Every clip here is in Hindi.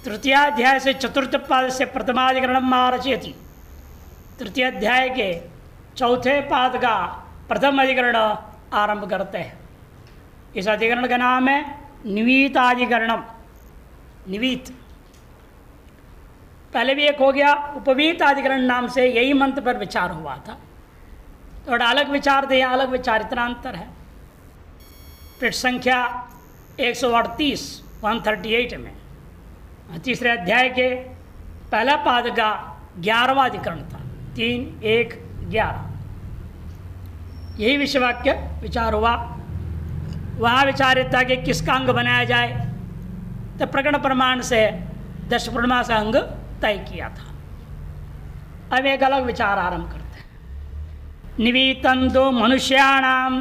तृतीयाध्याय से चतुर्थ पाद से प्रथमाधिकरण आरचयति। तृतीय अध्याय के चौथे पाद का प्रथम अधिकरण आरंभ करते हैं। इस अधिकरण का नाम है निवीताधिकरणम। निवीत पहले भी एक हो गया, उपवीत अधिकरण नाम से यही मंत्र पर विचार हुआ था। थोड़ा अलग विचार थे, अलग विचार, इतना अंतर है। पृष्ठ संख्या 138 138 में तीसरे अध्याय के पहला पाद का 11वां अधिकरण था, 3-1-11। यही विषय वाक्य विचार हुआ। वहाँ विचारित था कि किसका अंग बनाया जाए, तो प्रकरण प्रमाण से दश पूर्णमास अंग तय किया था। अब एक अलग विचार आरंभ करते हैं। निवीतं तो मनुष्याणाम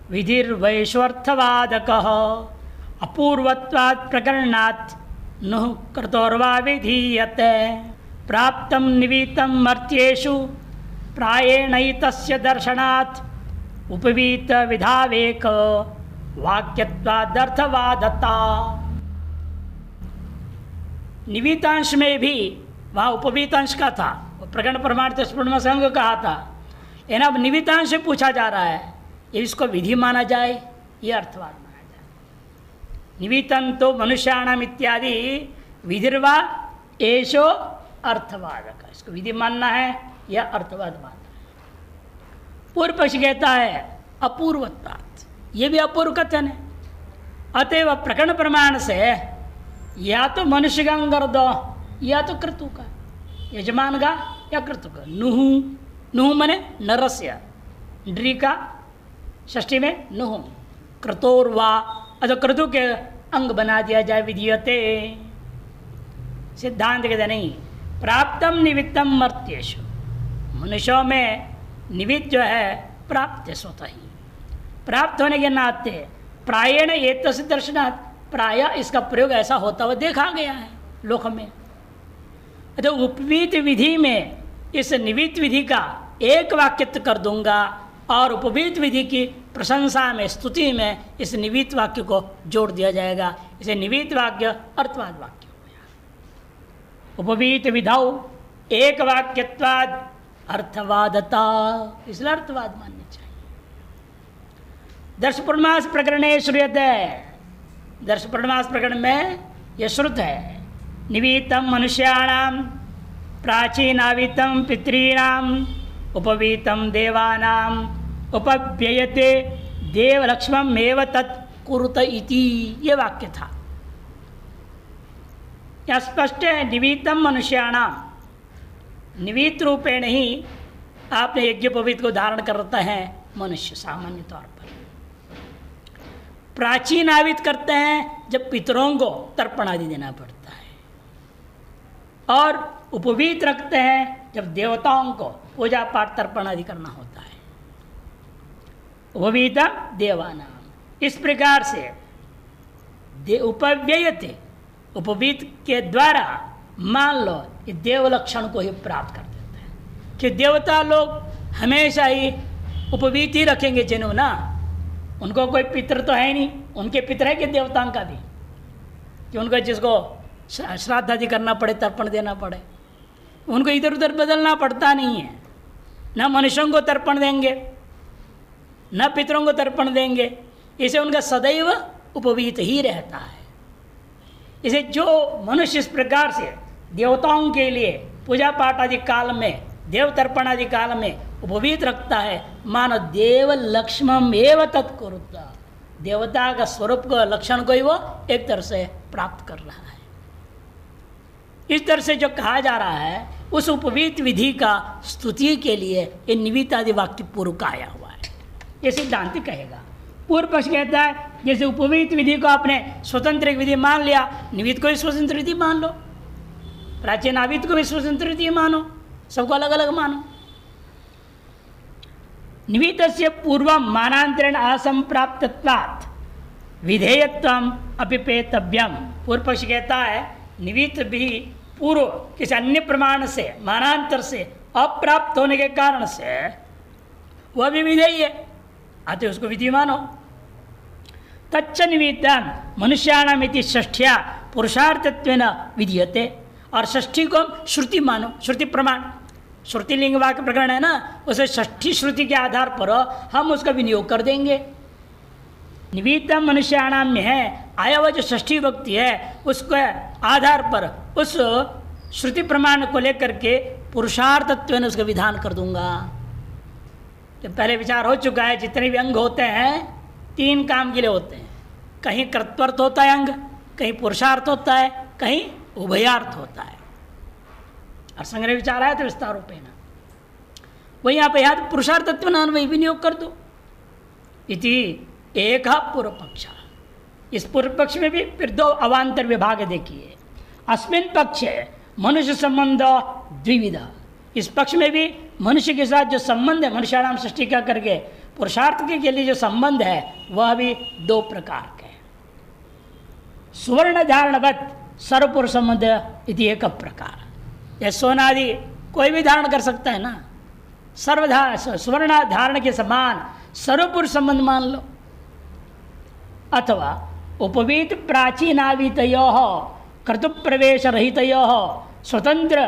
विधिर्वैश्वर्थवादकः अपूर्वत्वात् प्रकरणात् नुः कृतोर्वा विधीयते। प्राप्तं निवीतं मर्त्येषु प्रायेणैतस्य दर्शनात् उपवीत विधावेक वाक्यत्वादर्थवादता। निवीतांश में भी वहाँ उपवीतांश का था, प्रकरण प्रमाण पूर्ण संघ कहा था, लेकिन अब निवीतांश से पूछा जा रहा है ये इसको विधि माना जाए, ये अर्थवाद माना जाए। निवीतं तो मनुष्याणाम इत्यादि विधिर्वा एषो अर्थवादक, इसको विधि मानना है या अर्थवाद मानना है। पूर्व पक्ष कहता है अपूर्वत्वात्, ये भी अपूर्व कथन है। अतएव प्रकरण प्रमाण से या तो मनुष्य का अंग कर दो या तो क्रतु का, यजमान का या क्रतु का। नुह, नुह मने नरस्य, ड्री का षष्ठी में नुह, क्रतोर्वा, अतो क्रतु के अंग बना दिया जाए विधीयते। सिद्धांत कहते नहीं, प्राप्तम निमित्तम मर्त्येषु, मनुष्यों में निमित्त जो है प्राप्त है, स्वतः ही प्राप्त होने के नाते प्रायेण एतस्य दर्शनात्, प्राय इसका प्रयोग ऐसा होता हुआ देखा गया है लोक में। तो उपवीत विधि में इस निवीत विधि का एक वाक्यत्व कर दूंगा और उपवीत विधि की प्रशंसा में, स्तुति में इस निवीत वाक्य को जोड़ दिया जाएगा। इसे निवीत वाक्य अर्थवाद वाक्य हो गया। उपवीत विधौ एक वाक्यत्वाद अर्थवादता, इसलिए अर्थवाद मानने चाहिए। दर्श पूर्णमास प्रकरणे श्रूयते, दर्श पूर्णमास प्रकरण में यह श्रुत है। निवीतं मनुष्याणाम प्राचीनावीतं पितॄणाम उपवीतं देवानाम उपव्ययते देवलक्ष्मम् एव तत् कुरुत इति, ये वाक्य था। यह स्पष्ट है, निवीतं मनुष्याणाम, निवीत रूपेण ही आपने यज्ञोपवीत को धारण करता है मनुष्य सामान्य तौर पर। प्राचीन आवित करते हैं जब पितरों को तर्पण आदि देना पड़ता है, और उपवीत रखते हैं जब देवताओं को पूजा पाठ तर्पण आदि करना होता है। उपवीत देवानाम, इस प्रकार से उपव्ययते, उपवीत के द्वारा मान लो ये देव लक्षण को ही प्राप्त कर देते हैं कि देवता लोग हमेशा ही उपवीत ही रखेंगे। जिन्हों ना, उनको कोई पितर तो है नहीं, उनके पितर है कि देवताओं का भी, कि उनको जिसको श्राद्ध आदि करना पड़े, तर्पण देना पड़े, उनको इधर उधर बदलना पड़ता नहीं है। न मनुष्यों को तर्पण देंगे न पितरों को तर्पण देंगे, इसे उनका सदैव उपवीत ही रहता है। इसे जो मनुष्य इस प्रकार से देवताओं के लिए पूजा पाठ आदि काल में, देव तर्पण आदि काल में उपवीत रखता है, मानो देव लक्ष्मम एव तत्कुरुत, देवता का स्वरूप को, लक्षण को ही वो एक तरह से प्राप्त कर रहा है। इस तरह से जो कहा जा रहा है उस उपवीत विधि का स्तुति के लिए ये निवीत आदि वाक्य पूर्व का आया हुआ है, ये सिद्धांत कहेगा। पूर्व पक्ष कहता है जैसे उपवीत विधि को आपने स्वतंत्र विधि मान लिया, निवीत को भी स्वतंत्र विधि मान लो, प्राचीन आवित को भी स्वतंत्र विधि मानो, सबको अलग अलग मानो। निवीतस्य पूर्व मानांतरेण असंप्राप्तत्वात् विधेयत्वम अपिपेतव्यम। पूर्व पक्ष कहता है निवीत भी पूर्व किसी अन्य प्रमाण से, मानांतर से अप्राप्त होने के कारण से वह भी विधेय है, आते उसको विधि मानो। तच्च निमित्तं मनुष्याणामिति षष्ठ्या पुरुषार्थत्वेन विधीयते। और षष्ठी को हम श्रुति मानो, श्रुति प्रमाण, श्रुति लिंग वाक्य प्रकरण है ना, उसे षष्ठी श्रुति के आधार पर हम उसका विनियोग कर देंगे। निमित्तम मनुष्याणाम में है आया हुआ जो षष्ठी व्यक्ति है उसके आधार पर उस श्रुति प्रमाण को लेकर के पुरुषार्थत्व ने उसका विधान कर दूंगा। तो पहले विचार हो चुका है, जितने भी अंग होते हैं 3 काम के लिए होते हैं। कहीं कर्तव्य होता है अंग, कहीं पुरुषार्थ होता है, कहीं उभयार्थ होता है। और संग्रह विचार आया तो विस्तार रूपेण वही यहाँ पे याद पुरुषार्थत्व नाम वही विनियोग कर दो इति एक पूर्व पक्ष। इस पूर्व पक्ष में भी फिर 2 अवान्तर विभाग देखिए। अस्मिन पक्षे मनुष्य संबंध द्विविधा, इस पक्ष में भी मनुष्य के साथ जो संबंध है, मनुष्याणाम सृष्टि का करके पुरुषार्थ के लिए जो संबंध है वह भी 2 प्रकार के हैं। सुवर्ण धारणवत सर्वपुरुष संबंध इति एक प्रकार। यह सोनादि कोई भी धारण कर सकता है ना, सुवर्ण धारण के समान सर्वपुरुष संबंध मान लो। अथवा उपवीत प्राचीनावीतयोः कर्तुप्रवेश रहितयोः स्वतंत्र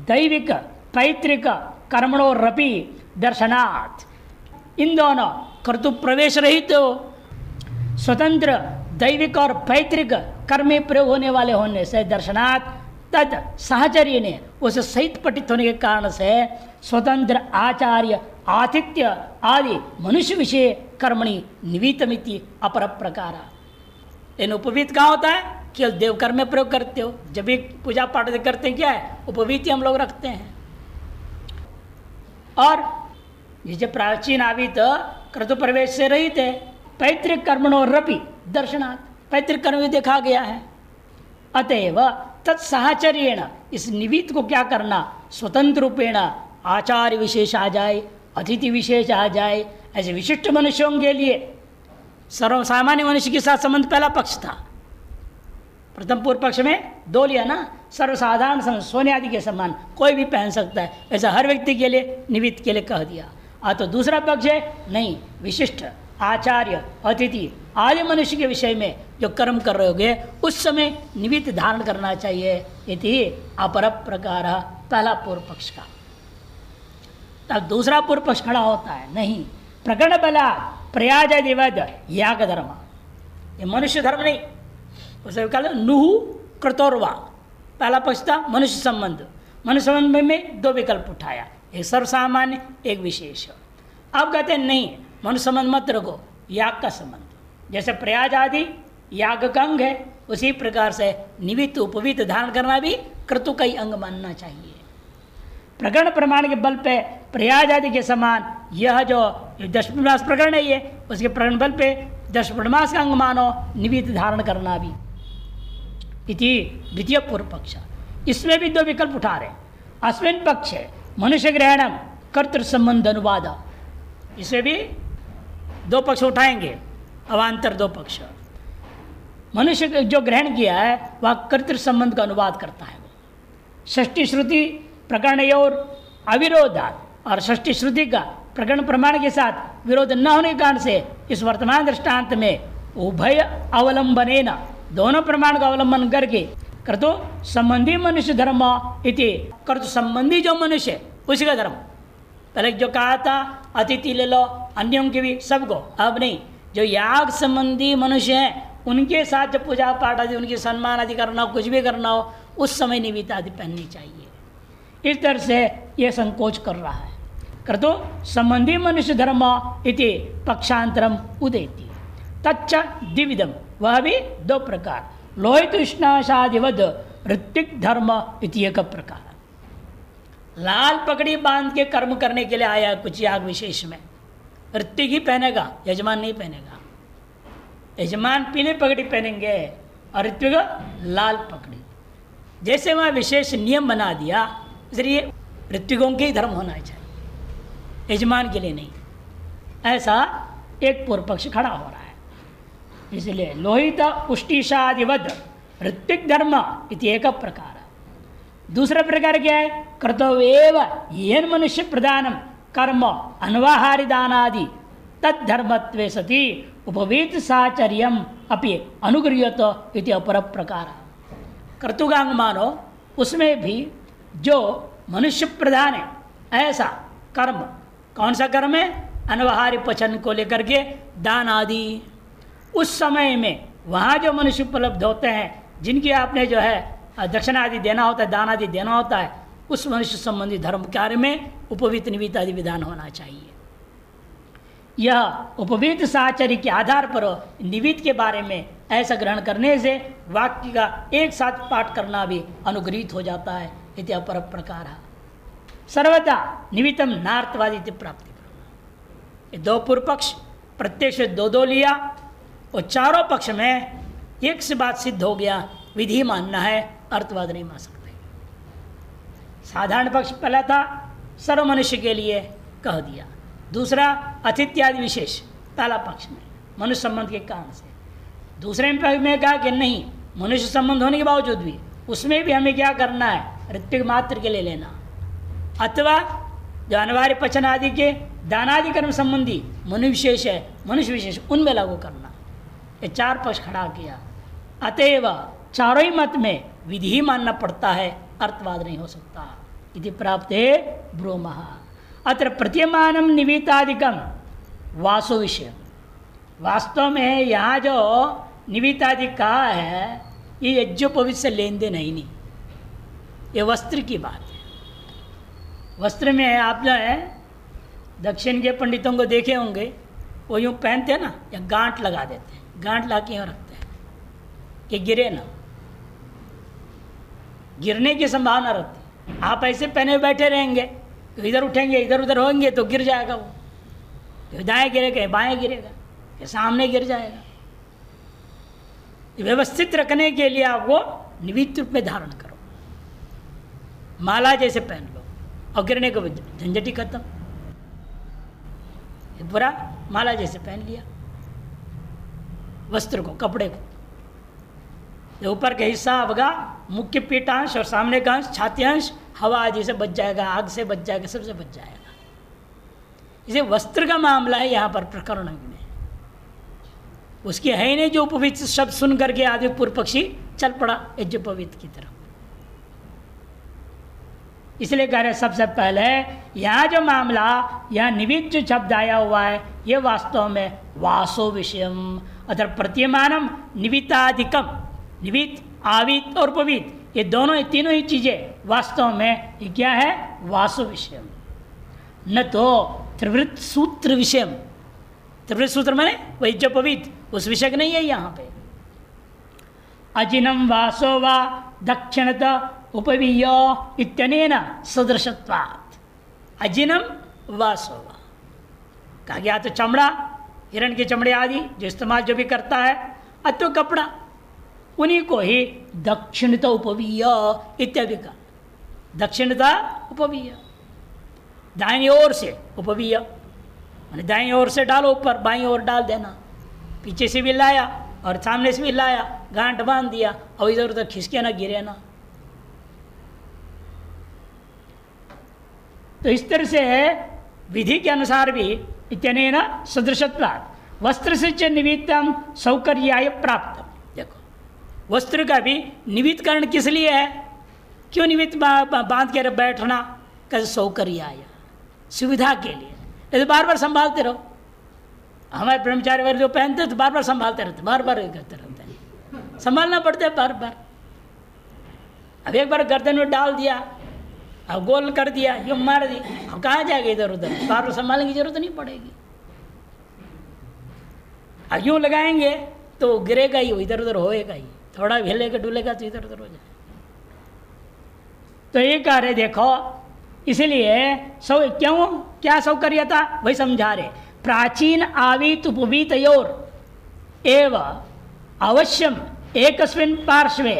दैविक पैतृक कर्मणोरपि दर्शनात्, इन दोनों कर्तुप्रवेश रहित स्वतंत्र दैविक और पैतृक कर्म में प्रयोग होने वाले होने से दर्शनात् तद सहचर्य ने उस सहित पठित होने के कारण से स्वतंत्र आचार्य आतिथ्य आदि मनुष्य विषय कर्मणि निवीतमिति अपर प्रकार। इन उपवीत कहाँ होता है? केवल देव कर्म में प्रयोग करते हो। जब भी पूजा पाठ करते हैं क्या है? उपवीत हम लोग रखते हैं। और ये जो प्राचीन आवित कर्तु प्रवेश से रहित है, पैतृक कर्मणोरपि दर्शनात्, पैतृक कर्म भी देखा गया है। अतएव तत्साहचर्येण इस निवीत को क्या करना, स्वतंत्र रूपेण आचार्य विशेष आ जाए, अतिथि विशेष आ जाए। ऐसे विशिष्ट मनुष्यों के लिए सर्वसामान्य मनुष्य के साथ संबंध पहला पक्ष था। प्रथम पूर्व पक्ष में 2 लिया ना, सर्वसाधारण संबंध सोने आदि के समान कोई भी पहन सकता है, ऐसा हर व्यक्ति के लिए निमित्त के लिए कह दिया। तो दूसरा पक्ष है नहीं, विशिष्ट आचार्य अतिथि आदि मनुष्य के विषय में जो कर्म कर रहे होगे उस समय निमित्त धारण करना चाहिए। इति अपर प्रकार, पहला पूर्व पक्ष का। तब दूसरा पूर्व पक्ष खड़ा होता है, नहीं प्रकरण बला प्रयाजादिवद याग धर्म, ये मनुष्य धर्म नहीं, उसे कहा नुहु कृतोर्वा। पहला पक्ष था मनुष्य संबंध, मनुष्य संबंध में 2 विकल्प उठाया, एक सर्वसामान्य एक विशेष। अब कहते हैं नहीं, मनुष्य संबंध मत रखो, याग का संबंध। जैसे प्रयाज आदि याग का अंग है, उसी प्रकार से निमित्त उपवीत धारण करना भी क्रतु का ही अंग मानना चाहिए। प्रकरण प्रमाण के बल पे प्रयाज आदि के समान यह जो दशमास प्रकरण है, ये उसके प्रकरण बल पे दशमास का अंग मानो निमित्त धारण करना भी। इति द्वितीय पूर्व पक्ष। इसमें भी 2 विकल्प उठा रहे। अस्मिन पक्ष मनुष्य ग्रहणम कर्तृ संबंध अनुवाद, इसमें भी 2 पक्ष उठाएंगे, अवान्तर 2 पक्ष। मनुष्य जो ग्रहण किया है वह कर्तृ संबंध का अनुवाद करता है। षष्ठी श्रुति प्रकरण और अविरोधात, और षष्ठी श्रुति का प्रकरण प्रमाण के साथ विरोध न होने के कारण से इस वर्तमान दृष्टांत में उभय अवलंबनेन, दोनों प्रमाण का अवलंबन करके कर्तु संबंधी मनुष्य धर्म इति, कर्तु संबंधी जो मनुष्य उसी का धर्म। पहले जो कहा था अतिथि ले लो, अन्यों के भी सबको, अब नहीं, जो याग संबंधी मनुष्य हैं उनके साथ जब पूजा पाठ आदि उनके सम्मान आदि करना हो, कुछ भी करना हो, उस समय निमित्त आदि पहननी चाहिए। इस तरह से ये संकोच कर रहा है। कर्तु संबंधी मनुष्य धर्म इति पक्षांतरम उदेति तच्च द्विविधम, वह भी 2 प्रकार। लोहित उष्णाशादिवद ऋत्विक धर्म इति एक प्रकार। लाल पकड़ी बांध के कर्म करने के लिए आया कुछ याग विशेष में, ऋत्विक ही पहनेगा, यजमान नहीं पहनेगा। यजमान पीले पगड़ी पहनेंगे और ऋत्विक लाल पगड़ी। जैसे वहाँ विशेष नियम बना दिया, इसलिए ऋत्विकों के ही धर्म होना चाहिए, यजमान के लिए नहीं। ऐसा एक पूर्व पक्ष खड़ा हो रहा है। इसलिए लोहित उष्टिशादिवद ऋत्विक धर्म इति एक प्रकार। दूसरा प्रकार क्या है? कर्तव्येव येन मनुष्य प्रधानम कर्म अनवाहारी दानादि तद्धर्मत्वे सती उपवीत साचर्यम अपि अनुगृह्यत इति अपर प्रकार। कर्तुकांग मानो उसमें भी जो मनुष्य प्रधान है ऐसा कर्म, कौन सा कर्म है? अनवहार्य पचन को लेकर के दान आदि। उस समय में वहाँ जो मनुष्य उपलब्ध होते हैं जिनकी आपने जो है दक्षिणा आदि देना होता है, दान आदि देना होता है, उस मनुष्य संबंधी धर्म कार्य में उपवीत निवीत आदि विधान होना चाहिए। यह उपवीत साचर्य के आधार पर निवीत के बारे में ऐसा ग्रहण करने से वाक्य का एक साथ पाठ करना भी अनुगृहीत हो जाता है। इति अपर प्रकार सर्वदा निमित्तम नार्थवादी प्राप्ति। दो पूर्व पक्ष प्रत्येक से दो दो लिया और चारों पक्ष में एक से बात सिद्ध हो गया, विधि मानना है, अर्थवाद नहीं मान सकते। साधारण पक्ष पहला था सर्व मनुष्य के लिए कह दिया, दूसरा अतिथ्यादि विशेष पहला पक्ष में मनुष्य संबंध के कारण से, दूसरे में कहा कि नहीं मनुष्य संबंध होने के बावजूद भी उसमें भी हमें क्या करना है, ऋत्विक मात्र के लिए लेना, अथवा जो अनिवार्य पचन आदि के दानादि कर्म संबंधी मनुष्य विशेष है, मनुष्य विशेष उनमें लागू करना। ये चार पक्ष खड़ा किया, अतएव चारों ही मत में विधि ही मानना पड़ता है, अर्थवाद नहीं हो सकता। इति प्राप्ते ब्रूमः। अत्र प्रतीयमानम निवीतादिकम वासो विषय। वास्तव में यहाँ जो निवीतादि कहा है ये यज्ञोपवीत से लेन देन नहीं, ये वस्त्र की बात है। वस्त्र में आप जो है दक्षिण के पंडितों को देखे होंगे, वो यूँ पहनते हैं ना, या गांठ लगा देते हैं, गांठ ला के यूँ रखते हैं कि गिरे ना, गिरने की संभावना रहती है। आप ऐसे पहने बैठे रहेंगे तो इधर उठेंगे इधर उधर होंगे तो गिर जाएगा वो, तो दाएँ गिरेगा बाएँ गिरेगा, कि सामने गिर जाएगा। व्यवस्थित रखने के लिए आप वो निवित रूप में धारण करो, माला जैसे पहन लो और गिरने को झंझटी खत्म, पूरा माला जैसे पहन लिया वस्त्र को, कपड़े को। जो ऊपर का हिस्सा होगा मुख्य पीठांश और सामने का अंश छाती अंश हवा आदि से बच जाएगा, आग से बच जाएगा, सबसे बच जाएगा। इसे वस्त्र का मामला है यहाँ पर प्रकरण में, उसकी है ही नहीं जो उपवीत शब्द सुन करके आदि पूर्व पक्षी चल पड़ा यज्ञोपवीत की तरफ। इसलिए कह रहे सबसे पहले यहाँ जो मामला, यहाँ निवित जो शब्द आया हुआ है ये वास्तव में वासो विषयम अथवा प्रतीयमानम निविताधिकम, निवित आवित और उपवीत ये दोनों ये तीनों ही चीजें वास्तव में ये क्या है, वासो विषयम, न तो त्रिवृत्त सूत्र विषयम। त्रिवृत्त सूत्र माने वही यज्ञोपवीत उस विषय का नहीं है यहाँ पे। अजिनम वासो वा दक्षिणत उपवीय इत्यनेन सदृशत्वात्। अजिनम वासो वा कहा गया तो चमड़ा, हिरण के चमड़े आदि जो इस्तेमाल जो भी करता है, अथवा कपड़ा, उन्हीं को ही दक्षिणता उपवीय इत्यादि का। दक्षिणता उपवीय दाहिनी ओर से, उपवीय मैंने दाईं ओर से डालो ऊपर, बाईं ओर डाल देना, पीछे से भी लाया और सामने से भी लाया, गांठ बांध दिया और इधर उधर खिसके ना गिरे ना। तो इस तरह से विधि के अनुसार भी इत्यनेन सदृशत्वात् वस्त्र से च निमित्तम सौकर्याय प्राप्त। देखो वस्त्र का भी निमित्तकरण किस लिए है, क्यों निमित्त बांध के बैठना, कैसे सौकर्याय सुविधा के लिए। यदि बार बार संभालते रहो, हमारे ब्रह्मचारी वर्ग जो पहनते तो बार बार संभालते रहते, बार बार करते रहते हैं, संभालना पड़ता है बार बार। अब एक बार गर्दन में डाल दिया, अब गोल कर दिया, यूँ मार दी, अब कहाँ जाएगा इधर उधर, बार बार संभालने की जरूरत नहीं पड़ेगी। अब यूँ लगाएंगे तो गिरेगा ही, इधर उधर होएगा ही, थोड़ा हिलेगा डुलेगा तो इधर उधर हो जाएगा। तो ये कार्य देखो, इसलिए क्यों क्या सौकर्य था वही समझा रहे। प्राचीन आवीत उपवीतयोर एव अवश्यम एकस्मिन् पार्श्वे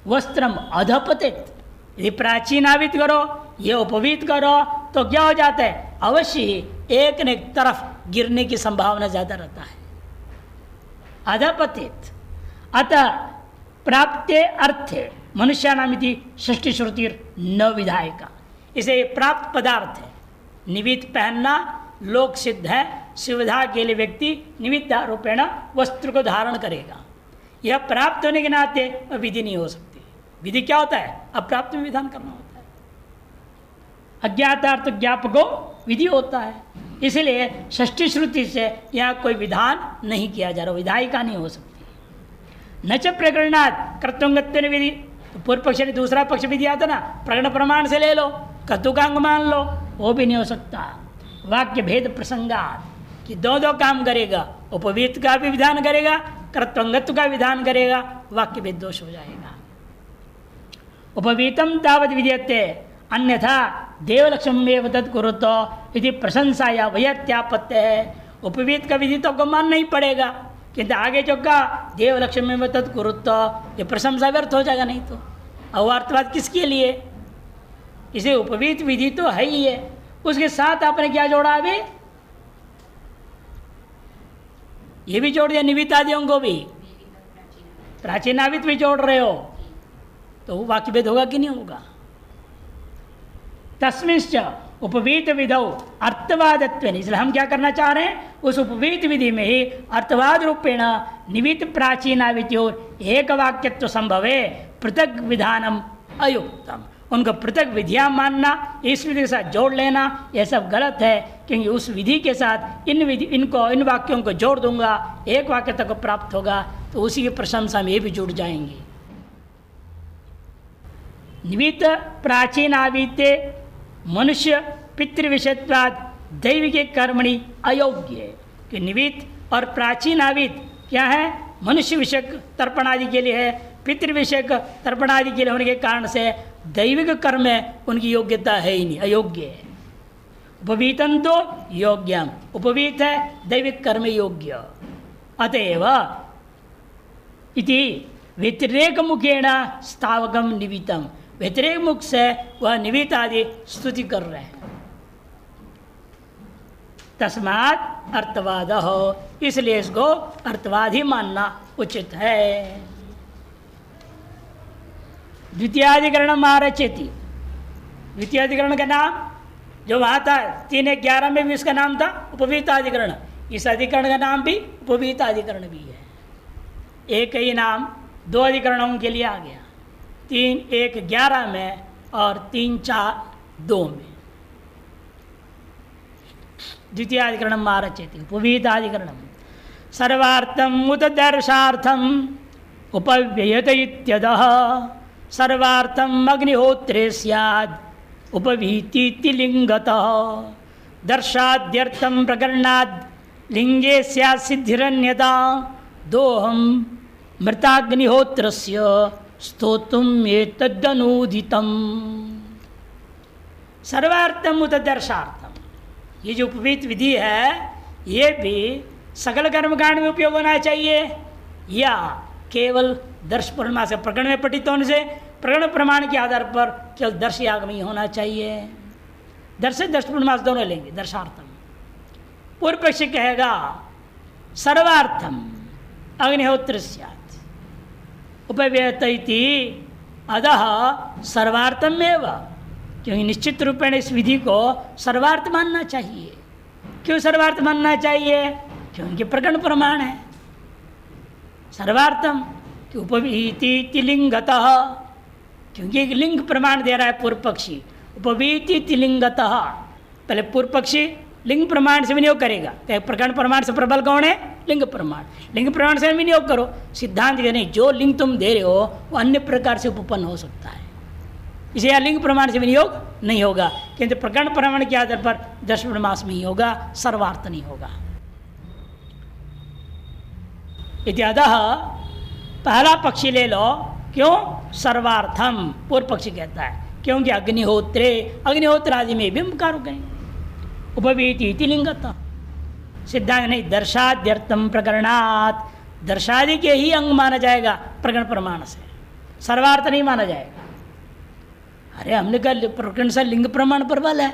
वस्त्रम अधपतित। यदि प्राचीन आवित करो, ये उपवीत करो तो क्या हो जाता है, अवश्य ही एक न एक तरफ गिरने की संभावना ज्यादा रहता है, अधपतित। अतः प्राप्ते अर्थे मनुष्यानामिति षष्ठी श्रुतिर न विधायका। इसे प्राप्त पदार्थ है, निवित पहनना लोक सिद्ध है, सुविधा के लिए व्यक्ति निमित्त रूपेण वस्त्र को धारण करेगा। यह प्राप्त होने के नाते विधि नहीं हो सकती। विधि क्या होता है? अप्राप्त में विधान करना होता है। अज्ञातार्थ ज्ञापको विधि होता है। इसलिए षष्ठी श्रुति से यहाँ कोई विधान नहीं किया जा रहा, विधायिका नहीं हो सकती। न च प्रकरणात् कर्तुंगत्व विधि, तो पूर्व पक्ष ने दूसरा पक्ष भी दिया था ना, प्रकरण प्रमाण से ले लो, कर्तुकांग मान लो, वो भी नहीं हो सकता। वाक्य भेद प्रसंगात कि दो काम करेगा, उपवीत का भी विधान करेगा, कर्तव्यत्व का विधान करेगा, वाक्य भेद दोष हो जाएगा। उपवीतम तावत विधीयते अन्यथा देवलक्ष्मी तत्कुरुतो यदि प्रशंसा या वयत्यापत्य है। उपवीत का विधि तो आपको मानना ही पड़ेगा, किंतु आगे जो का देवलक्ष्मी में तत्कुरुतो ये प्रशंसा व्यर्थ हो जाएगा। नहीं तो अवार्थवाद किसके लिए? इसे उपवीत विधि तो है ही है, उसके साथ आपने क्या जोड़ा? अभी ये भी जोड़ दिया, निमित्त आदियों को भी, प्राचीनावित भी जोड़ रहे हो, तो वो वाक्य भेद होगा कि नहीं होगा? तस्मिंश्च उपवीत विधौ अर्थवादत्व, इसलिए हम क्या करना चाह रहे हैं? उस उपवीत विधि में ही अर्थवाद रूपेण निमित्त प्राचीनावित्योर एक वाक्यत्व संभवे पृथक विधानम अयुक्तम। उनको पृथक विधियां मानना, इस विधि के साथ जोड़ लेना, यह सब गलत है, क्योंकि उस विधि के साथ इन वाक्यों को जोड़ दूंगा, एक वाक्य तक को प्राप्त होगा, तो उसी की प्रशंसा में ये भी जुड़ जाएंगे। निमित्त प्राचीनावित्य मनुष्य पितृविषयत्वाद दैविके कर्मणि अयोग्य है कि निमित्त और प्राचीनावित क्या है? मनुष्य विषयक तर्पण आदि के लिए है, पितृ विषयक तर्पण आदि के लिए होने के कारण से दैविक कर्म में उनकी योग्यता है ही नहीं, अयोग्य है। उपवीतन तो योग्यम, उपवीत है दैविक कर्म योग्य। अतएव इति व्यतिरेक मुखेण स्थावकम निवितम, व्यतिरेक मुख से वह निवित आदि स्तुति कर रहे हैं। तस्मात् अर्थवाद हो, इसलिए इसको अर्थवाद ही मानना उचित है। द्वितीयाधिकरण महारचेति, द्वितीयाधिकरण का नाम जो वहाँ था 3:11 में भी इसका नाम था उपवीताधिकरण, इस अधिकरण का नाम भी उपवीताधिकरण भी है। एक ही नाम दो अधिकरणों के लिए आ गया, 3:1:11 में और 3:4:2 में। द्वितीयाधिकरण मारचेति उपवीताधिकरण सर्वार्थम उत दर्शार्थम उपव्ययत इत्यदः सर्वार्थम अग्निहोत्रे स्याद् उपवीतीति लिंगतः दर्शाद्यर्थम प्रकरणाद् लिंगे स्यात् सिद्धिरन्यथा दोहम मृताग्निहोत्रस्य स्तोत्रम् एतदनूदितम्। सर्वार्थम उत दर्शार्थम, ये जो उपवीत विधि है ये भी सकल कर्मकांड में उपयोग होना चाहिए या केवल दर्श प्रमाण से, प्रकरण में पठित होने से प्रकरण प्रमाण के आधार पर केवल दर्श याग में ही होना चाहिए। दर्श प्रमाण दोनों लेंगे। दर्शार्थम पूर्व पक्ष कहेगा सर्वार्थम अग्निहोत्र स्यात् उपव्ययत इति अतः सर्वार्थम एवं, क्योंकि निश्चित रूपेण इस विधि को सर्वार्थ मानना चाहिए। क्यों सर्वार्थ मानना चाहिए? क्योंकि प्रकरण प्रमाण है। सर्वार्थम कि उपवीति लिंगतः, क्योंकि एक लिंग प्रमाण दे रहा है पूर्व पक्षी। उपवीति लिंगतः, पहले पूर्व पक्षी लिंग प्रमाण से विनियोग करेगा। प्रकरण प्रमाण से प्रबल कौन है? लिंग प्रमाण। लिंग प्रमाण से विनियोग करो। सिद्धांत के नहीं, जो लिंग तुम दे रहे हो वो अन्य प्रकार से उपपन्न हो सकता है, इसे लिंग प्रमाण से विनियोग नहीं होगा, किंतु प्रकरण प्रमाण के आधार पर दर्श मास में ही होगा, सर्वार्थ नहीं होगा। इत्यादः पहला पक्षी ले लो। क्यों? सर्वार्थम पूर्व पक्षी कहता है, क्योंकि अग्निहोत्रे, अग्निहोत्र आदि में भी कार कहेंगे। उपवीति लिंगत सिद्धांत नहीं, दर्शाद्यर्थम प्रकरणात्, दर्शादि के ही अंग माना जाएगा प्रकरण प्रमाण से, सर्वार्थ नहीं माना जाएगा। अरे हमने कहा प्रकरण से लिंग प्रमाण प्रबल है,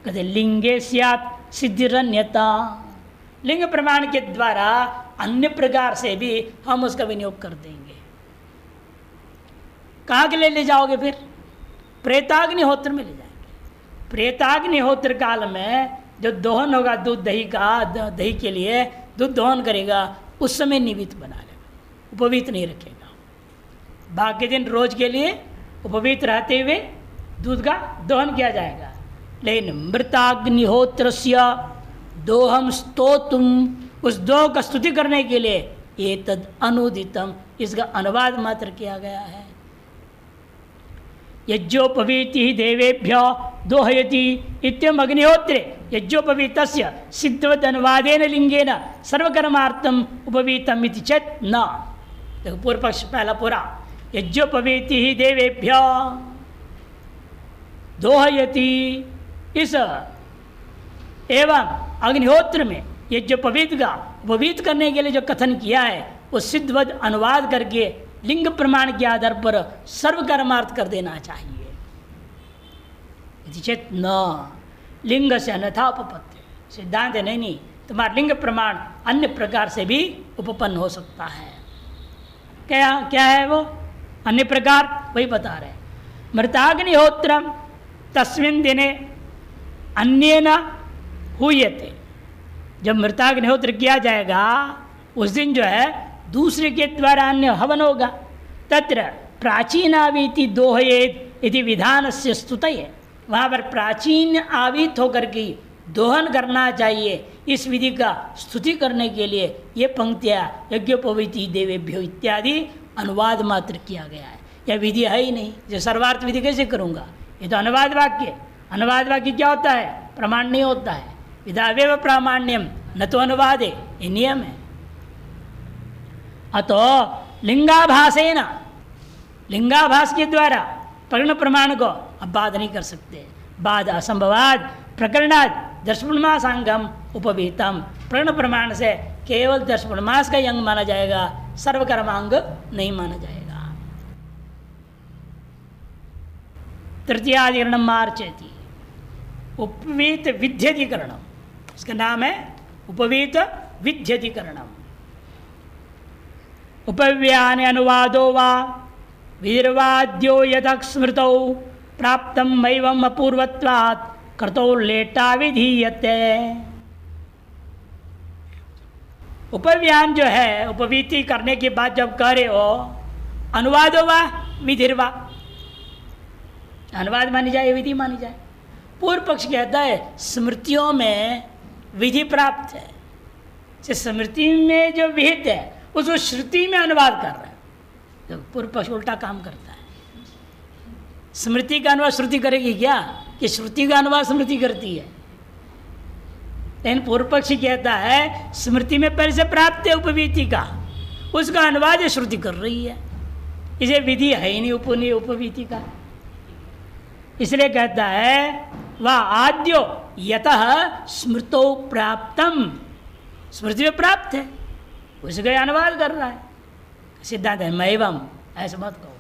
कहते लिंगे स्यात् सिद्धिरन्यता, लिंग प्रमाण के द्वारा अन्य प्रकार से भी हम उसका विनियोग कर देंगे। कहाँ के लिए ले जाओगे फिर? प्रेताग्निहोत्र में ले जाएंगे। प्रेताग्निहोत्र काल में जो दोहन होगा दूध दही का, दही के लिए दूध दोहन करेगा उस समय निमित्त बना लेगा, उपवीत नहीं रखेगा। बाकी दिन रोज के लिए उपवीत रहते हुए दूध का दोहन किया जाएगा। लेकिन मृताग्निहोत्रस्य दोहम स्तोतुम, उस दो का स्तुति करने के लिए ये तद अनुदितम, इसका अनुवाद मात्र किया गया है। यज्ञोपवीति देवेभ्य दोहयति इत्यम अग्निहोत्रे यज्ञोपवीतस्य सिद्धवद अनुवादेन लिंगेन सर्वकर्मार्थम उपवीतम इति चेत् न। देखो पूर्व पक्ष पहला पूरा, यज्ञोपवीति देवेभ्य दोहयति, इस एवं अग्निहोत्र में यज्ञोपवीत का उपवीत करने के लिए जो कथन किया है वो सिद्धवद अनुवाद करके लिंग प्रमाण के आधार पर सर्वकर्मार्थ कर देना चाहिए। चेत न लिंग से अन्यथा उपपत्ति, सिद्धांत नहीं, तुम्हारा लिंग प्रमाण अन्य प्रकार से भी उपपन्न हो सकता है। क्या है वो अन्य प्रकार, वही बता रहे। मृताग्निहोत्रम तस्मिन् दिने अन्येन हुयते, जब मृताग्निहोत्र किया जाएगा उस दिन जो है दूसरे के द्वारा अन्य हवन होगा। तत्र प्राचीनावीति दोहयेत इति विधान से स्तुतये, वहाँ पर प्राचीन आवीत होकर के दोहन करना चाहिए, इस विधि का स्तुति करने के लिए ये पंक्तियाँ यज्ञोपवीति देवेभ्यो इत्यादि अनुवाद मात्र किया गया है। यह विधि है ही नहीं, जो सर्वार्थ विधि कैसे करूँगा, ये तो अनुवाद वाक्य। अनुवाद वाक्य क्या होता है, प्रमाण नहीं होता है। विधावेव प्रामाण्यम न तो अनुवाद है, ये नियम है। अतो लिंगाभासेन, लिंगाभास के द्वारा प्रकरण प्रमाण को अब बाध नहीं कर सकते। बाध असंभवाद प्रकरणाद दर्शपूर्णमासांगम उपवीतम, प्रकरण प्रमाण से केवल दर्शपूर्णमास का अंग माना जाएगा, सर्वकर्मांग नहीं माना जाएगा। तृतीयाधिकरण मार्चेति, उपवीत विध्यधिकरणम, इसका नाम है उपवीत विध्यधिकरणम। उपव्यान अनुवादो वा वीरवाद्यो यदक स्मृतौ प्राप्तम मैवम अपूर्वत्वात् कर्तौ लेटा विधीयते। उपव्यान जो है उपवीति करने के बाद जब कह रहे हो, अनुवादो वा विधिर्वा, अनुवाद मानी जाए विधि मानी जाए। पूर्व पक्ष कहता है स्मृतियों में विधि प्राप्त है, स्मृति में जो विहित है उसको श्रुति में अनुवाद कर रहा है। तो पूर्व पक्ष उल्टा काम करता है। स्मृति का अनुवाद श्रुति करेगी क्या, कि श्रुति का अनुवाद स्मृति करती है। लेकिन पूर्व पक्षी कहता है स्मृति में पहले से प्राप्त है उपवीति का, उसका अनुवाद श्रुति कर रही है, इसे विधि है ही नहीं उपवीति का। इसलिए कहता है वह आद्यो यतः स्मृतो प्राप्तम, स्मृति में प्राप्त है उसका अनुवाद कर रहा है। सिद्धांत है मैवम, ऐसा मत कहो,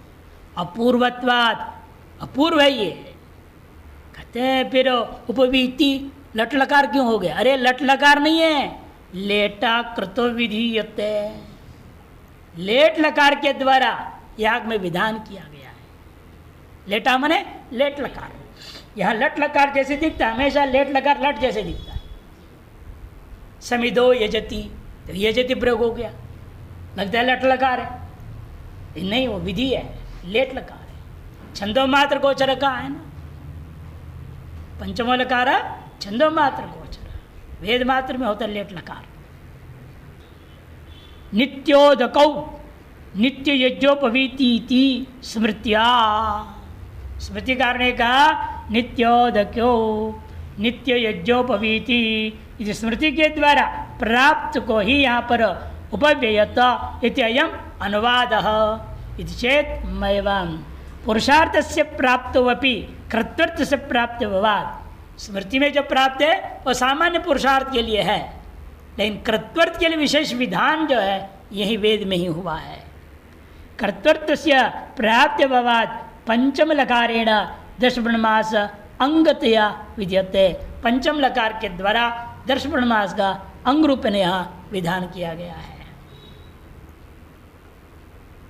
अपूर्वत्वात्, अपूर्व है ये। कहते हैं फिर उपवीति लट लकार क्यों हो गया, अरे लट लकार नहीं है, लेटा कृतो विधीयते, लेट लकार के द्वारा याग में विधान किया गया है। लेटा मने लेट लकार, यहाँ लट लकार जैसे दिखता है, हमेशा लेट लकार लट जैसे दिखता है। समिदो यजति, तो यजति प्रयोग हो गया, लगता है लट लकार है, नहीं वो विधि है, लेट लकार है। छंदो मात्र गोचर का है ना, पंचमो लकार छंदो मात्र गोचर, वेद मात्र में होता है लेट लकार। नित्योदकौ नित्य यज्ञोपवीति स्मृत्या, स्मृतिकार ने कहा नित्योदक्यो नित्य यज्ञोपवीति, इस स्मृति के द्वारा प्राप्त को ही यहाँ पर उपव्ययत इत्ययम अनुवादः इति चेत मैवं पुरुषार्थ से प्राप्तवपि कृत्वर्थ से प्राप्त विवाद। स्मृति में जो प्राप्त है वो सामान्य पुरुषार्थ के लिए है, लेकिन कृत्वर्थ के लिए विशेष विधान जो है यही वेद में ही हुआ है। कर्तृत्व से प्राप्त विवाद पंचम लकारेण दर्शपूर्णमास अंगतया विद्यते, पंचम लकार के द्वारा दर्शपूर्णमास का अंग रूप में यहाँ विधान किया गया है।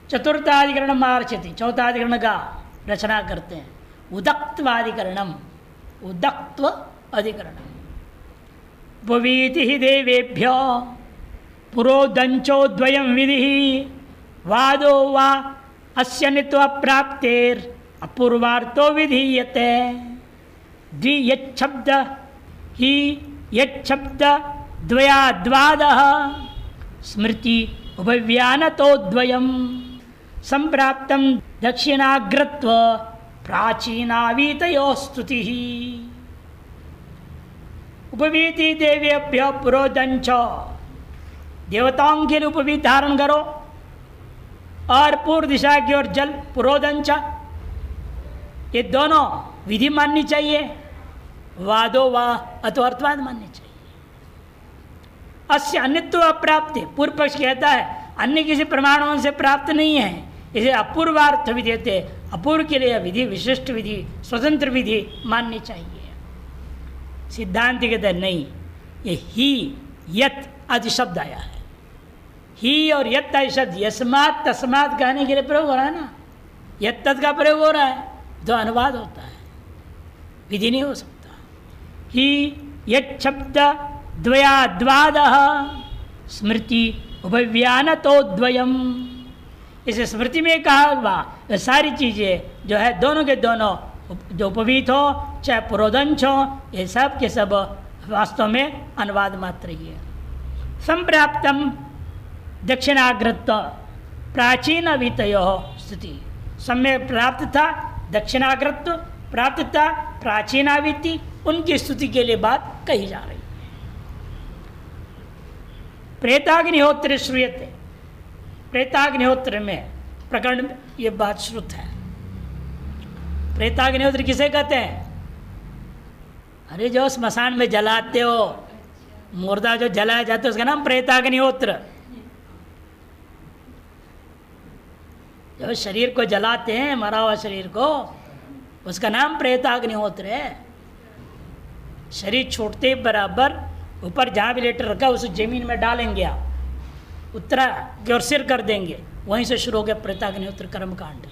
चतुर्थाधिकरण मार्चति, चौथा अधिकरण का रचना करते हैं। उदक्त्वाधिकरणम, उदक्त्व अधिकरण, उपवीति ही देवेभ्य पुरोदंचो द्वयं विधि वादो वा अस्य नित्व प्राप्तेर अपूर्वार्थो विधीयते द्वियच्छब्द ही यच्छब्द द्वयाद्वादः स्मृति उपव्यानतो द्वयम् संप्राप्तं दक्षिणाग्रत्व प्राचीनावीतयो स्तुतिः उपवीति देवेभ्य पुरोदंच देवताओं के लिए उपवीत धारण करो और पूर्व दिशा की ओर जल पुरोदंच, ये दोनों विधि माननी चाहिए। वादो वा अथवा अर्थवाद माननी चाहिए। अस्य अन्यत्व अप्राप्त, पूर्व पक्ष कहता है अन्य किसी प्रमाणों से प्राप्त नहीं है, इसे अपूर्वार्थ विधि थे, अपूर्व के लिए विधि विशिष्ट विधि स्वतंत्र विधि माननी चाहिए। सिद्धांत कहते हैं नहीं, ये ही यत आदि शब्द आया है, ही और यत आदि शब्द यस्मात् तस्मात् कहने के लिए प्रयोग हो रहा है ना, यत तत् का प्रयोग हो रहा है तो अनुवाद होता है, विधि नहीं हो सकता। ही यत शब्द द्वयाद्वादः स्मृति उपव्यानतो द्वयम्, इसे स्मृति में कहा हुआ सारी चीजें जो है दोनों के दोनों जो उपवीत हो चाहे पुरोदंच हो, ये सब के सब वास्तव में अनुवाद मात्र ही है। संप्राप्तम दक्षिणाग्रत्व प्राचीन अवितयो स्थिति, समय प्राप्त था दक्षिणाग्रत्व, प्राप्त था प्राचीनाविति, उनकी स्तुति के लिए बात कही जा रही है। प्रेताग्निहोत्र श्रूयते, प्रेताग्निहोत्र में प्रकरण में ये बात श्रुत है। प्रेताग्निहोत्र किसे कहते हैं? अरे जो स्मशान में जलाते हो, मुर्दा जो जलाया जाता है उसका नाम प्रेताग्निहोत्र। जो शरीर को जलाते हैं, मरा हुआ शरीर को, उसका नाम प्रेताग्निहोत्र है। शरीर छोड़ते बराबर ऊपर जहाँ भी लेटर रखा उस जमीन में डालेंगे, आप उत्तरा की ओर सिर कर देंगे, वहीं से शुरू हो गया प्रेताग्निहोत्र कर्मकांड।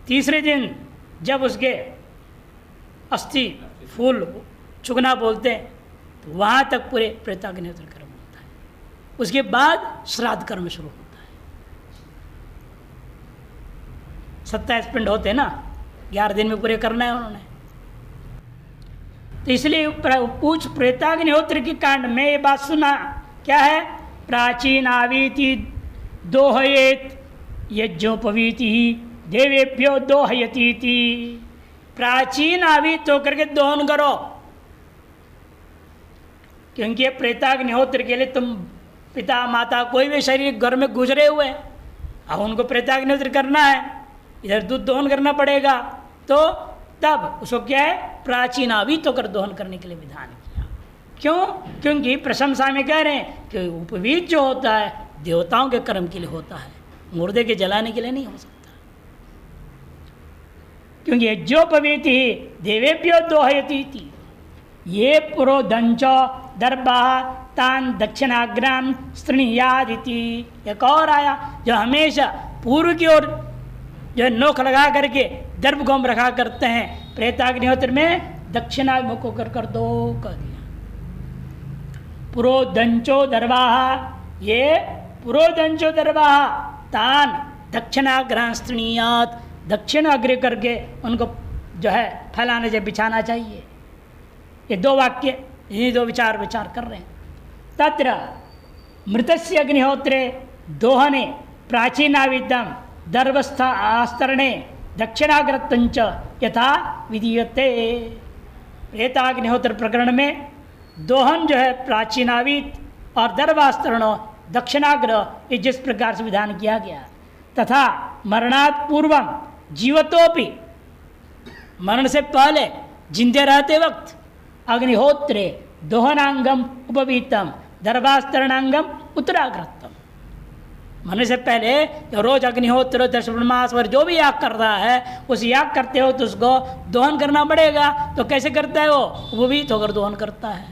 तीसरे दिन जब उसके अस्थि फूल चुगना बोलते हैं तो वहाँ तक पूरे प्रेताग्निहोत्र कर्म होता है। उसके बाद श्राद्ध कर्म शुरू होता है। 27 पिंड होते हैं ना, 11 दिन में पूरे करना है उन्होंने। तो इसलिए पूछ प्रेताग्निहोत्र की कांड में ये बात सुना, क्या है? प्राचीन आवीति दोहयेत यज्ञोपवीति देवेभ्यो दोहयतीति, प्राचीन आवीत होकर के दोहन करो, क्योंकि प्रेताग्निहोत्र के लिए तुम पिता माता कोई भी शरीर घर में गुजरे हुए हैं, अब उनको प्रेताग्निहोत्र करना है, इधर दूध दोहन करना पड़ेगा, तो तब उसको क्या है? प्राचीन आवीत होकर दोहन करने के लिए विधान किया। क्यों? क्योंकि प्रशंसा में कह रहे हैं कि उपवीत जो होता है देवताओं के कर्म के लिए होता है, मुर्दे के जलाने के लिए नहीं हो सकता। क्योंकि यज्ञोपवीति देवेभ्यो दोहयतीति, ये पुरोदंच दर्भा तान दक्षिणाग्राम स्तृणीयादिति। एक और आया जो हमेशा पूर्व की ओर जो नोक लगा करके दर्भ को हम रखा करते हैं, प्रेताग्निहोत्र में दक्षिणाभिमुख होकर कर दो कर दिया। पुरोदंचो दर्भा, ये पुरोदंचो दर्भा तान दक्षिणाग्राम स्तृणीयात्, दक्षिण अग्र करके उनको जो है फैलाने से बिछाना चाहिए। ये दो वाक्य, इन्हीं दो विचार कर रहे हैं। तत्र मृतस्य अग्निहोत्रे दोहने प्राचीनाविद्यम दर्वस्था आस्तरणे दक्षिणाग्रतंच यथा विधीयते। प्रेताग्निहोत्र प्रकरण में दोहन जो है प्राचीनावित और दर्भास्तरण दक्षिणाग्र, ये जिस प्रकार से विधान किया गया, तथा मरणात् पूर्वम जीवतोपि, मरण से पहले जिंदे रहते वक्त अग्निहोत्रे दोहनांगम उपवीतम दर्भास्तरणांगम उत्तराग्रतम, मरने से पहले तो रोज अग्निहोत्र 10 मास और जो भी याग कर रहा है उस याग करते हो तो उसको दोहन करना पड़ेगा। तो कैसे करता है? वो उपवीत होकर दोहन करता है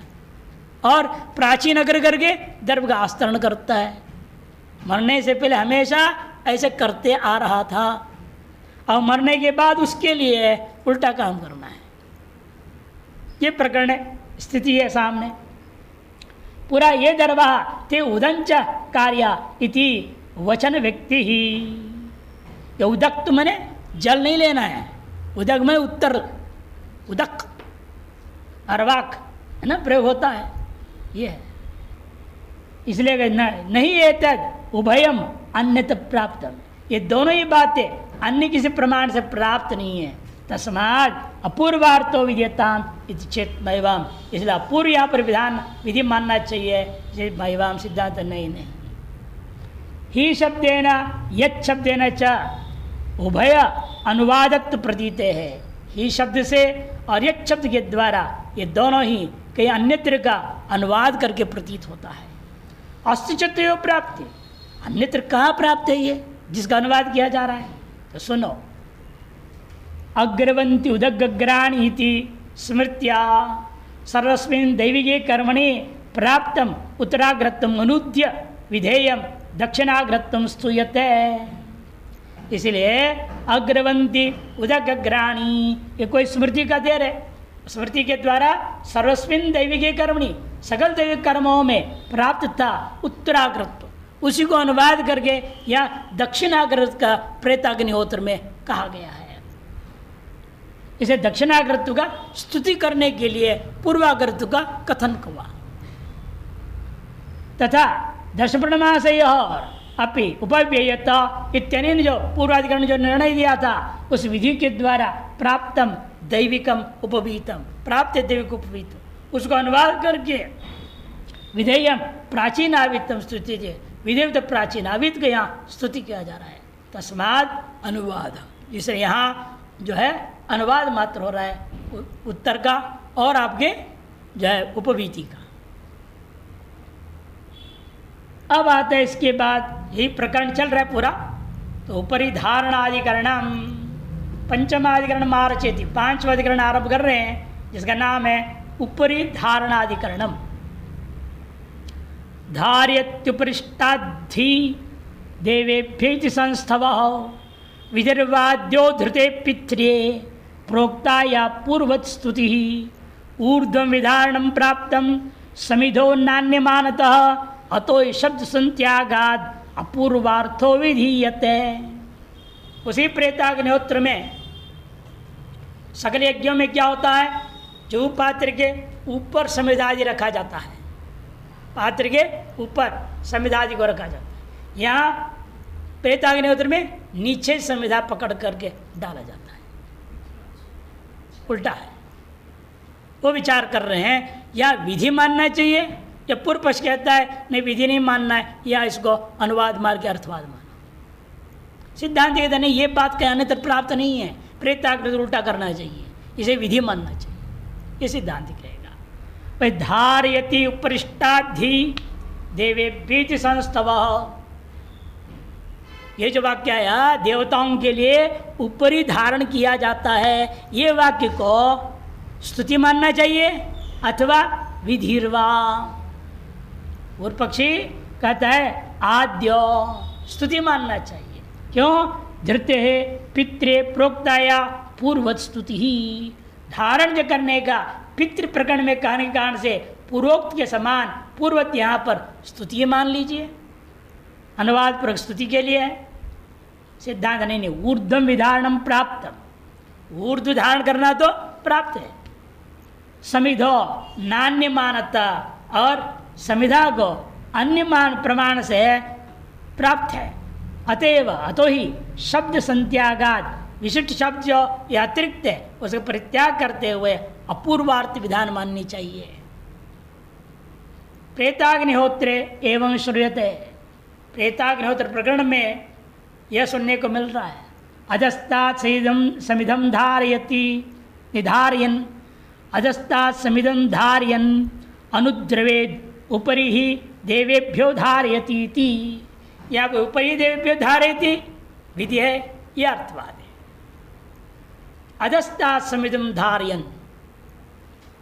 और प्राचीन अग्र करके दर्भ का आस्तरण करता है। मरने से पहले हमेशा ऐसे करते आ रहा था, और मरने के बाद उसके लिए उल्टा काम करना है। ये प्रकरण स्थिति है सामने। पूरा ये दरवा ते उदंच कार्य इति वचन व्यक्ति ही। ये उदक तो मैंने जल नहीं लेना है, उदक में उत्तर, उदक अर्वाक है ना प्रयोग होता है, ये है। इसलिए नहीं ये तद उभयम अन्यत प्राप्तम, ये दोनों ही बातें अन्य किसी प्रमाण से प्राप्त नहीं है। तस्माद अपूर्वार्थो विद्यताम इति चेत महिवाम, इसलिए अपूर्व यहाँ पर विधान विधि मानना चाहिए, महिवाम सिद्धांत नहीं। ही शब्देन यत् शब्देन च उभय अनुवादत्व प्रतीते है। ही शब्द से और यत् शब्द के द्वारा ये दोनों ही कहीं अन्यत्र का अनुवाद करके प्रतीत होता है। अस्तित्व प्राप्ति, अन्यत्र कहाँ प्राप्त है ये जिसका अनुवाद किया जा रहा है? तो सुनो, अग्रवंती उदग्राणी इति स्मृत्या सर्वस्मिन् दैविके कर्मणि प्राप्तम उत्तराग्रत्वम अनुद्य विधेयम दक्षिणाग्रत्वम स्तूयते। इसलिए अग्रवंती उदग्राणी ये कोई स्मृति का देर है, स्मृति के द्वारा सर्वस्मिन् दैविके कर्मणि सकल दैविक कर्मों में प्राप्त था उत्तराग्रत्व, उसी को अनुवाद करके या दक्षिणाग्रत का प्रेताग्निहोत्र में कहा गया है। इसे दक्षिणाग्रत्व का स्तुति करने के लिए पूर्वाग्रत्व का कथन हुआ। तथा दशप्रणमाशय और अपि उपव्ययता इत्यनेन जो पूर्वाधिकरण जो निर्णय दिया था उस विधि के द्वारा प्राप्तम दैविकम उपवीतम, प्राप्त दैविक उपवीत, उसको अनुवाद करके विधेयम प्राचीन आवितम स्तुति, विधेय तो प्राचीन आवित का यहाँ स्तुति किया जा रहा है। तस्माद अनुवाद, जिससे यहाँ जो है अनुवाद मात्र हो रहा है उत्तर का और आपके जो है उपवीति का। अब आता है इसके बाद यही प्रकरण चल रहा है पूरा। तो ऊपरी धारणाधिकरणम पंचमाधिकरण मारचेति, पांचवा अधिकरण आरंभ कर रहे हैं जिसका नाम है ऊपरी धारणाधिकरणम। धार्यत्युपरिष्टाद्धि देवेभ्येति संस्थवः विदर्वाद्यो धृते पित्र्ये प्रोक्ता या पूर्वत स्तुति ऊर्ध्वं विधारणं प्राप्तं समिधो नान्यमानतः अतो शब्द संत्यागाद अपूर्वार्थो विधीयते। उसी प्रेताग्निहोत्र में सकल यज्ञों में क्या होता है, जो पात्र के ऊपर समिधादि रखा जाता है, पात्र के ऊपर समिधादि को रखा जाता है। यहाँ प्रेताग्निहोत्र में नीचे समिधा पकड़ करके डाला जाता है, उल्टा है। वो विचार कर रहे हैं या विधि मानना चाहिए या पूर्व पक्ष कहता है नहीं विधि नहीं मानना है, या इसको अनुवाद मार के अर्थवाद मानो। सिद्धांत कहता नहीं, ये बात कहने तक प्राप्त नहीं है, प्रेताग्नि उल्टा करना चाहिए, इसे विधि मानना चाहिए, ये सिद्धांत कहेगा। भाई धारयति उपरिष्टाधि देवेभ्येति संस्थवः, ये जो वाक्य आया देवताओं के लिए ऊपरी धारण किया जाता है, ये वाक्य को स्तुति मानना चाहिए अथवा विधिर्वा। और पक्षी कहता है आद्य स्तुति मानना चाहिए। क्यों? धृत्य है पितृ प्रोक्ताया पूर्वत स्तुति ही, धारण जो करने का पितृ प्रकरण में कहने के कारण से पूर्वोक्त के समान पूर्वत यहाँ पर स्तुति मान लीजिए, अनुवाद पर स्तुति के लिए है। सिद्धांत नहीं, ऊर्ध्वम विधारणम प्राप्तम, ऊर्ध्व धारण करना तो प्राप्त है। समिधो नान्य मानता, और समिधा को अन्य मान प्रमाण से प्राप्त है। अतएव अतो ही शब्द संत्यागाद, विशिष्ट शब्द जो यह अतिरिक्त है उसका परित्याग करते हुए अपूर्वार्थ विधान माननी चाहिए। प्रेताग्निहोत्रे एवं श्रूयते, प्रेताग्निहोत्र प्रकरण में यह सुनने को मिल रहा है। अजस्तात् समिधम धारयति निधारयन, अजस्तात् समिधम धारयन अनुद्रवेद उपरि ही देवेभ्यो धारयति इति, या उपरि देवेभ्यो धारयति विधि है, यह अर्थवाद है। अजस्तात् समिधम धारयन,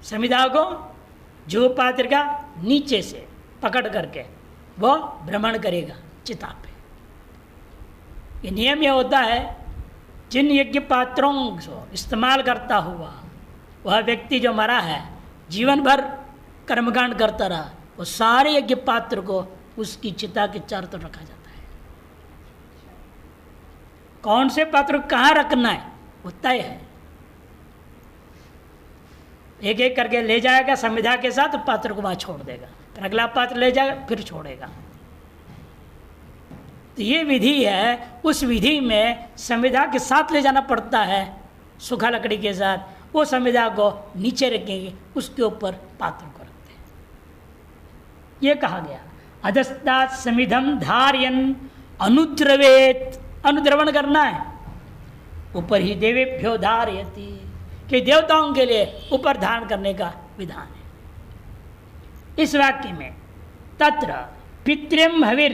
समिधा को जो पात्र का नीचे से पकड़ करके वो भ्रमण करेगा चिता पे। ये नियम यह होता है, जिन यज्ञ पात्रों को इस्तेमाल करता हुआ वह व्यक्ति जो मरा है जीवन भर कर्मकांड करता रहा, वो सारे यज्ञ पात्र को उसकी चिता के चारों तरफ रखा जाता है। कौन से पात्र को कहाँ रखना है वो तय है। एक एक करके ले जाएगा संविधा के साथ, तो पात्र को वहां छोड़ देगा, फिर अगला पात्र ले जाएगा, फिर छोड़ेगा। तो ये विधि है। उस विधि में संविधा के साथ ले जाना पड़ता है, सूखा लकड़ी के साथ। वो संविधा को नीचे रखेंगे, उसके ऊपर पात्र को रखते हैं। ये कहा गया अधस्तात् समिधम धारयन अनुद्रवेत, अनुद्रवण करना है। ऊपर ही देवेभ्यो धारयति, कि देवताओं के लिए ऊपर धारण करने का विधान है। इस वाक्य में तत्र पितृम हविर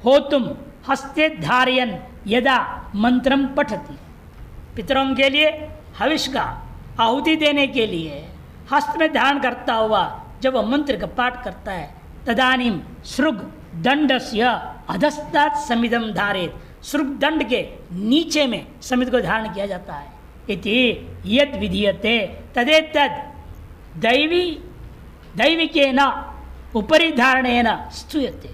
होतुम हस्ते धारयन यदा मंत्रम पठति, पितरों के लिए हविष का आहुति देने के लिए हस्त में धारण करता हुआ जब वह मंत्र का पाठ करता है, तदानीम श्रुग दंडस्य अधस्तात् समिधम धारेत, श्रुग दंड के नीचे में समिध को धारण किया जाता है। इति यद विधीयते तदेतद दैविकेन उपरि धारणेन स्तूयते।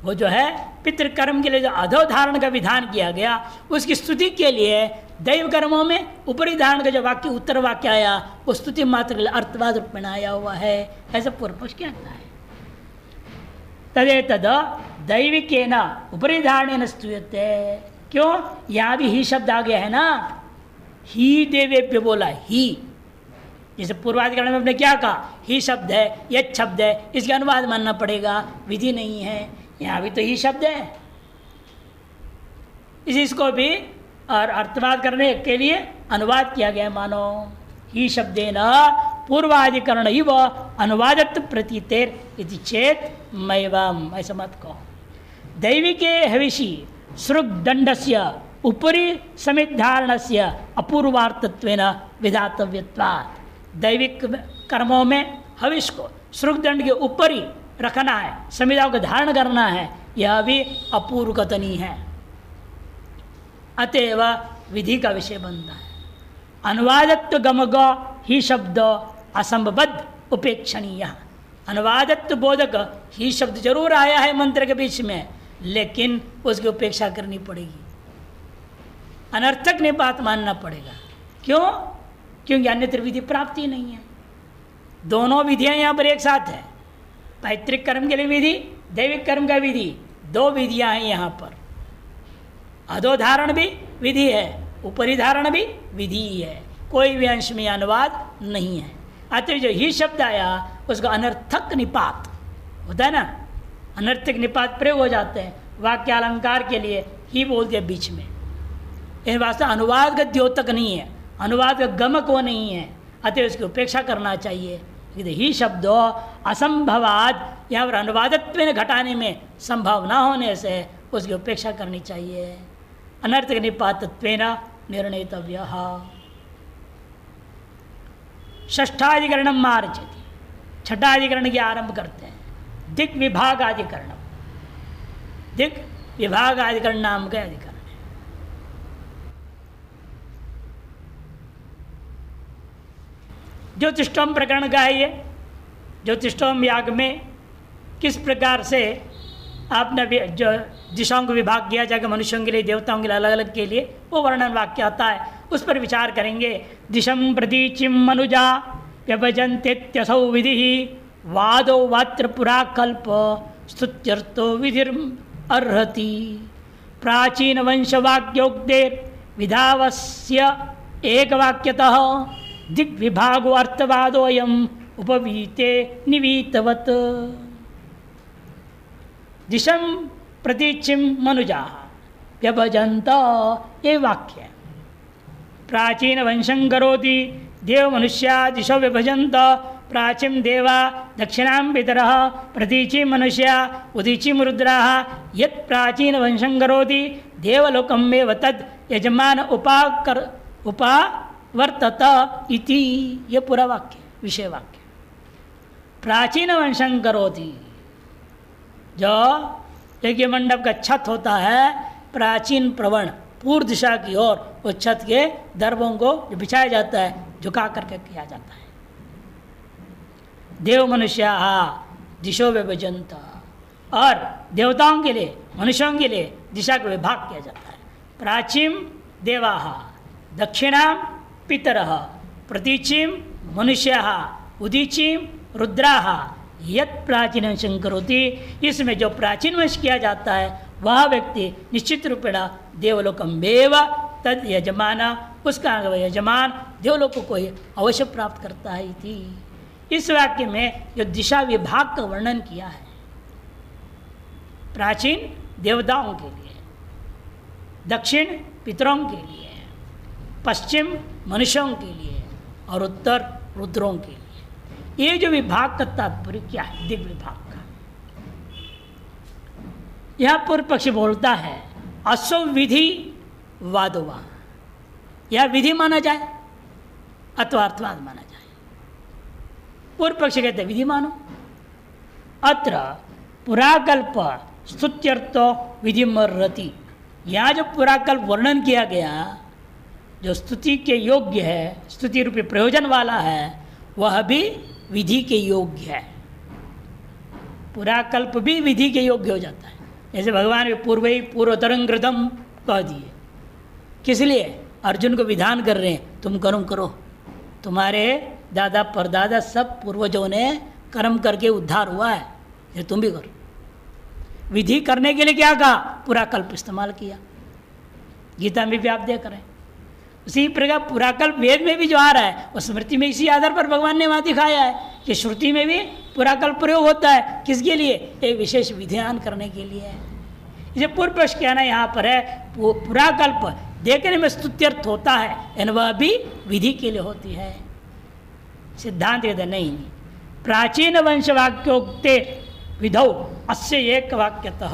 वो जो है पितृकर्म के लिए जो अधोधारण का विधान किया गया, उसकी स्तुति के लिए दैव कर्मों में ऊपरी धारण का जो वाक्य उत्तर वाक्य आया, वो स्तुति मात्र के लिए अर्थवाद रूप में आया हुआ है। ऐसा पूर्व पक्ष कहता है। तदेतद दैविकेन उपरि धारणेन स्तूयते। क्यों? यहाँ भी ही शब्द आ गया है ना, ही देवेभ्य बोला ही। जैसे पूर्वाधिकरण में हमने क्या कहा, ही शब्द है, यह शब्द है, इसका अनुवाद मानना पड़ेगा, विधि नहीं है। यहाँ भी तो ही शब्द है, इसको भी और अर्थवाद करने के लिए अनुवाद किया गया। मानो ही शब्देन पूर्वाधिकरण ही व अनुवादत्व प्रतीतेर इति चेत मैवम, ऐसा मत कहो। दैविके हविषि श्रुग दंडस्य उपरि समिधारणस्य अपूर्वार्थत्वेन विधातव्यत्वात्। दैविक कर्मों में हविष को श्रुग दंड के ऊपर ही रखना है, संविधाओं को धारण करना है, यह भी अपूर्व कथनी है। अतएव विधि का विषय बनता है। अनुवादत्व गमग ही शब्द असंबद्ध उपेक्षणीय। अनुवादत्व बोधक ही शब्द जरूर आया है मंत्र के बीच में, लेकिन उसकी उपेक्षा करनी पड़ेगी, अनर्थक ने बात मानना पड़ेगा। क्यों? क्योंकि अन्यत्र विधि प्राप्ति नहीं है। दोनों विधियां यहां पर एक साथ है, पैतृक कर्म के लिए विधि, दैविक कर्म का विधि, दो विधियां हैं यहां पर। अधोधारण भी विधि है, ऊपरी धारण भी विधि है, कोई भी अंश में अनुवाद नहीं है। अतः जो ही शब्द आया उसका अनर्थक निपात होता है ना, अनर्थक निपात प्रयोग हो जाते हैं। वाक्य अलंकार के लिए ही बोल दिया बीच में, इन वास्तव अनुवाद का द्योतक नहीं है, अनुवाद का गमक वो नहीं है, अतः उसकी उपेक्षा करना चाहिए। ही शब्दो असंभवाद, यहाँ पर अनुवादत्व में घटाने में संभव न होने से उसकी उपेक्षा करनी चाहिए। अनर्थक निपातत्वेन निर्णेतव्य। षष्ठाधिकरण मार्जति, छठाधिकरण की आरंभ करते हैं। दिक् विभागाधिकरण, दिक् विभागाधिकरण नाम का अधिकरण है। ज्योतिष्टोम प्रकरण का है ये। ज्योतिष्टोम याग में किस प्रकार से आपने जो दिशाओं को विभाग किया जाएगा, मनुष्यों के लिए, देवताओं के लिए, अलग अलग के लिए, वो वर्णन वाक्य आता है, उस पर विचार करेंगे। दिशम प्रतीचिम मनुजा व्यभजन्त्यसौ विधि वादो वात्र पुरा कल्प स्तुत्यर्थो विधिर अर्हति। प्राचीन वंशवाक्योक्तेर विधावस्य एक वाक्यतः दिग्विभागो अर्थवादोयम उपवीते निवीतवत्। दिशम प्रतीचिम मनुजा व्यभजन्त, ये वाक्य है। प्राचीन वंशं करोति देव मनुष्या दिशो व्यभजन्त। प्राचीन देवा दक्षिणां पितरः प्रतीचि मनुष्या उदीचिं रुद्राः। यत् प्राचीन वंशं करोति देवलोकम् एव तद् यजमान उपावर्तत इति। ये पूरा वाक्य, विषय वाक्य। प्राचीन वंशं करोति, जो यज्ञ मंडप का छत होता है, प्राचीन प्रवण पूर्व दिशा की ओर उस छत के दर्भों को जो बिछाया जाता है झुका करके किया जाता है। देव मनुष्य दिशो विभजंत, और देवताओं के लिए मनुष्यों के लिए दिशा का विभाग किया जाता है। प्राचीन देवा दक्षिणाम पितरः प्रतीचिम मनुष्य उदीचिम रुद्रा यत प्राचीन वंशं करोति, इसमें जो प्राचीन वंश किया जाता है वह व्यक्ति निश्चित रूपेण देवलोकमेव तद यजमान, उसका यजमान देवलोक को ही अवश्य प्राप्त करता है। थी इस वाक्य में जो दिशा विभाग का वर्णन किया है, प्राचीन देवताओं के लिए, दक्षिण पितरों के लिए, पश्चिम मनुष्यों के लिए और उत्तर रुद्रों के लिए, ये जो विभाग का तात्पर्य क्या है? दिग् विभाग का। यह पूर्व पक्षी बोलता है असो विधि वादोवा, यह विधि माना जाए अथवा अर्थवाद माना जाए। पूर्व पक्षी कहते हैं विधि मानो। अत्र पुराकल्प स्तुत्यर्थो विधिमर्रति, यहाँ जो पुराकल्प वर्णन किया गया जो स्तुति के योग्य है, स्तुति रूपी प्रयोजन वाला है, वह भी विधि के योग्य है। पुराकल्प भी विधि के योग्य हो जाता है। जैसे भगवान पूर्वतरंग घृतम कह दिए, किस लिए? अर्जुन को विधान कर रहे हैं तुम कर्म करो, तुम्हारे दादा परदादा सब पूर्वजों ने कर्म करके उद्धार हुआ है, ये तुम भी करो। विधि करने के लिए क्या कहा? पुराकल्प इस्तेमाल किया। गीता में भी आप देख रहे हैं उसी प्रकार पुराकल्प वेद में भी जो आ रहा है वो स्मृति में इसी आधार पर भगवान ने वहाँ दिखाया है कि श्रुति में भी पुराकल्प प्रयोग होता है। किसके लिए? एक विशेष विधान करने के लिए। इसे पूर्व पक्ष कहना यहाँ पर है पुराकल्प देखने में स्तुत्यर्थ होता है, यानी वह भी विधि के लिए होती है। सिद्धांत कहते नहीं, प्राचीन वंश वाक्योक्ते विधौ अस्य एक वाक्यतः।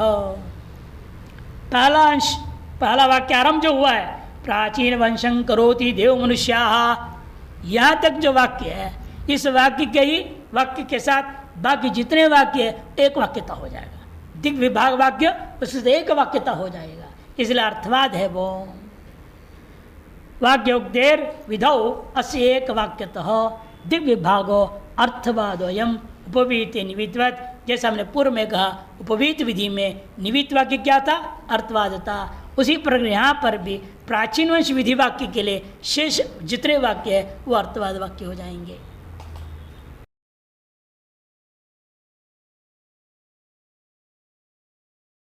पहला अंश, पहला वाक्य आरंभ जो हुआ है प्राचीन वंशं करोति देव मनुष्याः, यहाँ तक जो वाक्य है इस वाक्य के ही वाक्य के साथ बाकी जितने वाक्य एक वाक्यता हो जाएगा। दिग् विभाग वाक्य उससे एक वाक्यता हो जाएगा, इसलिए अर्थवाद है वो। वाक्योक्तेर विधौ अस्य एक वाक्यतः दिग् विभागो अर्थवादोयम उपवीत निवित्वत। जैसा हमने पूर्व में कहा उपवीत विधि में निवित्त वाक्य क्या था? अर्थवाद था। उसी प्रकार यहाँ पर भी प्राचीन वंश विधि वाक्य के लिए शेष जितने वाक्य है वो अर्थवाद वाक्य हो जाएंगे।